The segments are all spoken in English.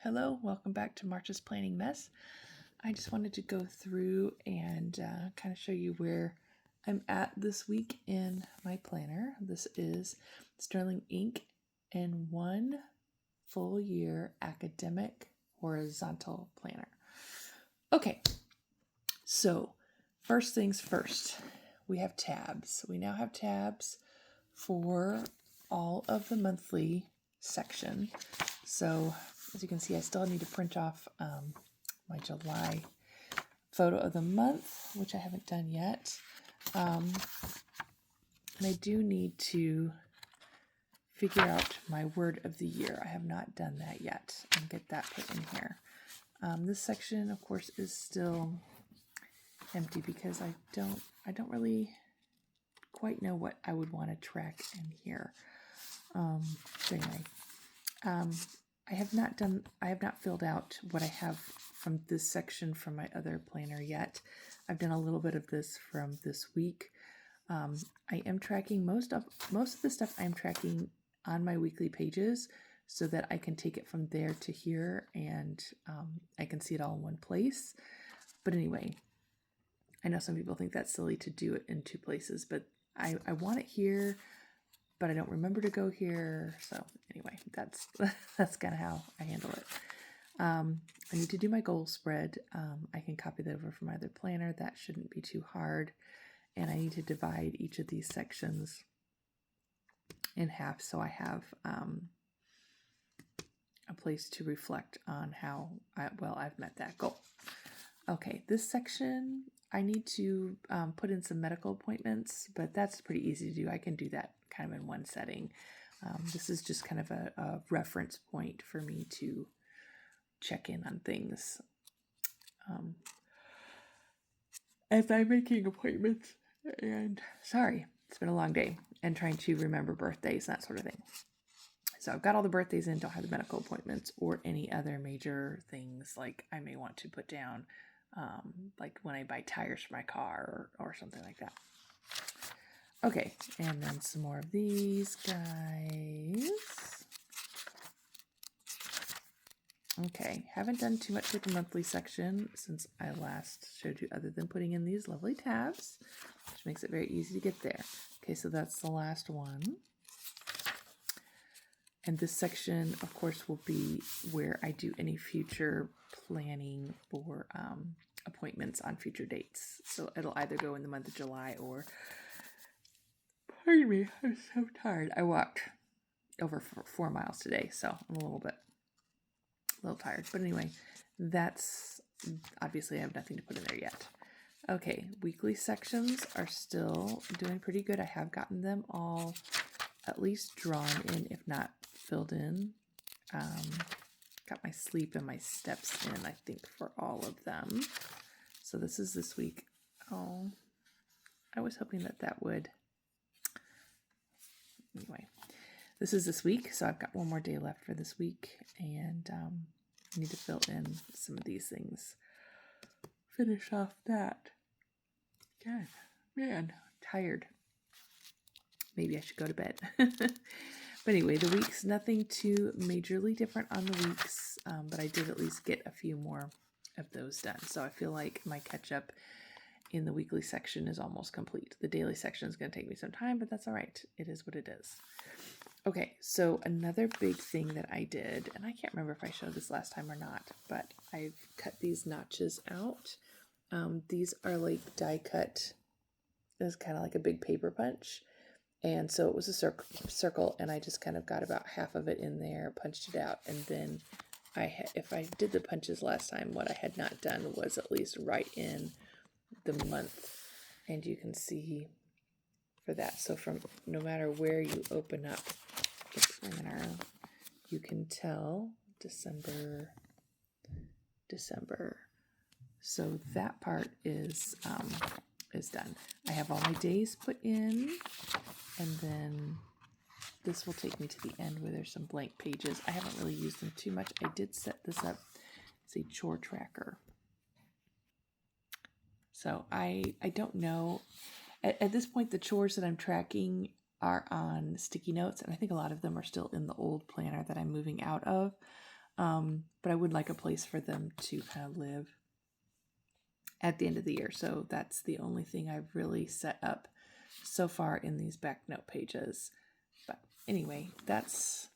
Hello, welcome back to March's Planning Mess. I just wanted to go through and kind of show you where I'm at this week in my planner. This is Sterling Ink in one full year academic horizontal planner. Okay, so first things first, we have tabs. We now have tabs for all of the monthly section. So as you can see, I still need to print off my July photo of the month, which I haven't done yet. And I do need to figure out my word of the year. I have not done that yet and get that put in here. This section, of course, is still empty because I don't really quite know what I would want to track in here. So anyway, I have not filled out what I have from this section from my other planner yet. I've done a little bit of this from this week. I am tracking most of the stuff I'm tracking on my weekly pages so that I can take it from there to here and I can see it all in one place. But anyway, I know some people think that's silly to do it in two places, but I want it here, but I don't remember to go here. So anyway, that's kind of how I handle it. I need to do my goal spread. I can copy that over from my other planner. That shouldn't be too hard. And I need to divide each of these sections in half so I have a place to reflect on how well I've met that goal. Okay, this section, I need to put in some medical appointments, but that's pretty easy to do. I can do that kind of in one setting. This is just kind of a reference point for me to check in on things. As I'm making appointments and sorry, it's been a long day and trying to remember birthdays, that sort of thing. So I've got all the birthdays in, don't have the medical appointments or any other major things like I may want to put down, like when I buy tires for my car or something like that. Okay, and then some more of these guys. Okay, haven't done too much with the monthly section since I last showed you other than putting in these lovely tabs, which makes it very easy to get there. Okay, so that's the last one. And this section, of course, will be where I do any future planning for appointments on future dates. So it'll either go in the month of July or, pardon me, I'm so tired. I walked over 4 miles today, so I'm a little tired. But anyway, that's obviously I have nothing to put in there yet. Okay, weekly sections are still doing pretty good. I have gotten them all at least drawn in, if not filled in. Got my sleep and my steps in, I think, for all of them. So this is this week. Oh, I was hoping that would. Anyway, this is this week, so I've got one more day left for this week, and I need to fill in some of these things. Finish off that. God, man, tired. Maybe I should go to bed. But anyway, the weeks, nothing too majorly different on the weeks, but I did at least get a few more of those done. So I feel like my catch up in the weekly section is almost complete. The daily section is going to take me some time, but that's all right. It is what it is. Okay, so another big thing that I did, and I can't remember if I showed this last time or not, but I've cut these notches out. These are like die cut. It's kind of like a big paper punch. And so it was a circle, and I just kind of got about half of it in there, punched it out, and then if I did the punches last time, what I had not done was at least write in the month, and you can see for that. So from no matter where you open up the planner, you can tell December. So that part is done. I have all my days put in, and then this will take me to the end where there's some blank pages. I haven't really used them too much. I did set this up as a chore tracker. So I don't know. At this point, the chores that I'm tracking are on sticky notes, and I think a lot of them are still in the old planner that I'm moving out of. But I would like a place for them to kind of live at the end of the year. So that's the only thing I've really set up so far in these back note pages. But anyway, that's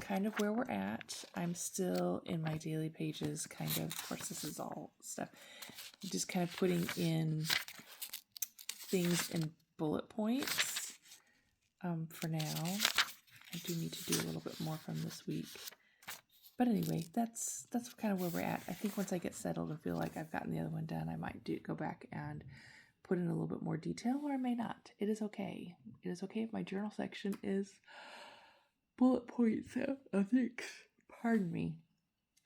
kind of where we're at. I'm still in my daily pages, kind of course, this is all stuff. Just kind of putting in things in bullet points for now. I do need to do a little bit more from this week. But anyway, that's kind of where we're at. I think once I get settled and feel like I've gotten the other one done, I might go back and put in a little bit more detail, or I may not. It is okay. It is okay if my journal section is bullet points of things. Pardon me.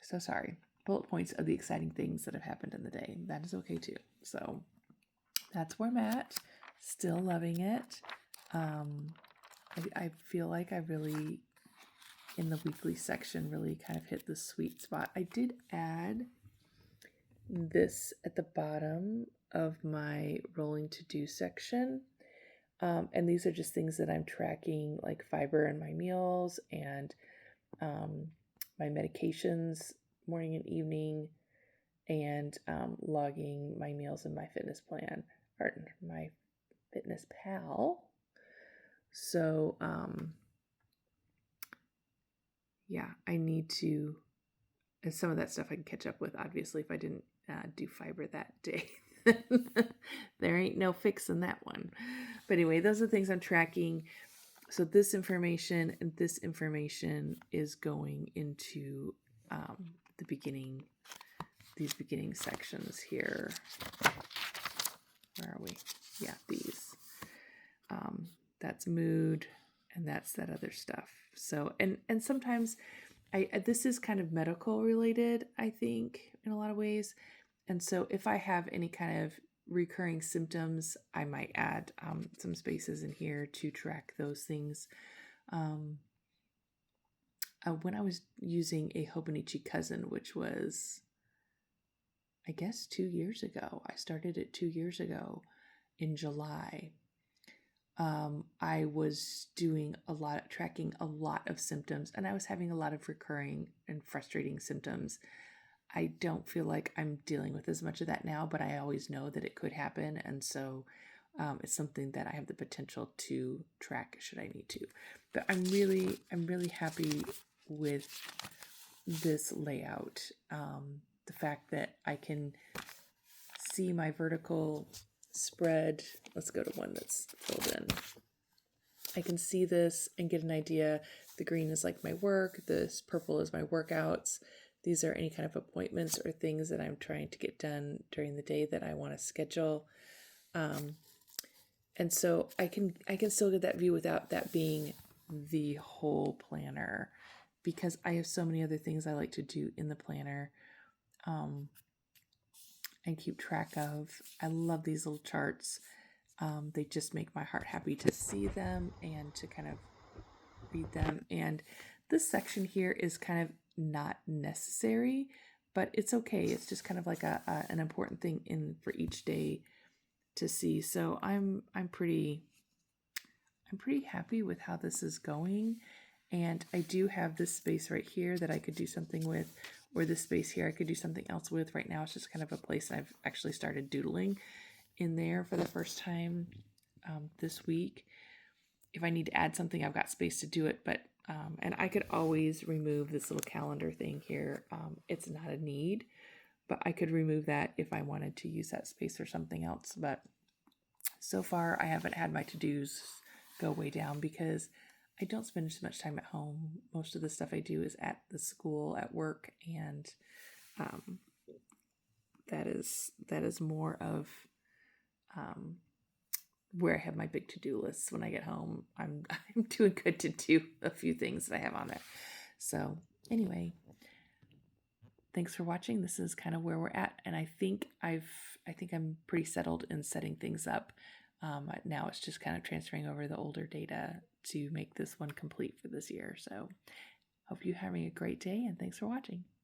So sorry. Bullet points of the exciting things that have happened in the day. That is okay too. So that's where I'm at. Still loving it. I feel like I really, in the weekly section, really kind of hit the sweet spot. I did add this at the bottom of my rolling to-do section. And these are just things that I'm tracking, like fiber in my meals and my medications morning and evening, and logging my meals in my fitness plan, or my Fitness Pal. So yeah, I need to, and some of that stuff I can catch up with, obviously, if I didn't do fiber that day. There ain't no fixing that one. But anyway, those are the things I'm tracking. So this information and this information is going into the beginning, these beginning sections here. Where are we? Yeah, these. That's mood, and that's that other stuff. So, and sometimes this is kind of medical related, I think, in a lot of ways. And so if I have any kind of recurring symptoms, I might add some spaces in here to track those things. When I was using a Hobonichi Cousin, which was, I guess, 2 years ago, I started it 2 years ago in July. I was doing tracking a lot of symptoms, and I was having a lot of recurring and frustrating symptoms. I don't feel like I'm dealing with as much of that now, but I always know that it could happen. And so it's something that I have the potential to track should I need to. But I'm really happy with this layout. The fact that I can see my vertical spread. Let's go to one that's filled in. I can see this and get an idea. The green is like my work. This purple is my workouts. These are any kind of appointments or things that I'm trying to get done during the day that I want to schedule. And so I can still get that view without that being the whole planner, because I have so many other things I like to do in the planner and keep track of. I love these little charts. They just make my heart happy to see them and to kind of read them. And this section here is kind of not necessary, but it's okay. It's just kind of like an important thing in for each day to see. So I'm pretty happy with how this is going. And I do have this space right here that I could do something with, or this space here I could do something else with. Right now it's just kind of a place I've actually started doodling in there for the first time this week. If I need to add something, I've got space to do it, but and I could always remove this little calendar thing here. It's not a need, but I could remove that if I wanted to use that space for something else. But so far I haven't had my to-dos go way down because I don't spend as much time at home. Most of the stuff I do is at the school, at work, and that is more of where I have my big to-do lists. When I get home, I'm doing good to do a few things that I have on there. So anyway, thanks for watching. This is kind of where we're at, and I think I'm pretty settled in setting things up. Now it's just kind of transferring over the older data to make this one complete for this year. So hope you're having a great day, and thanks for watching.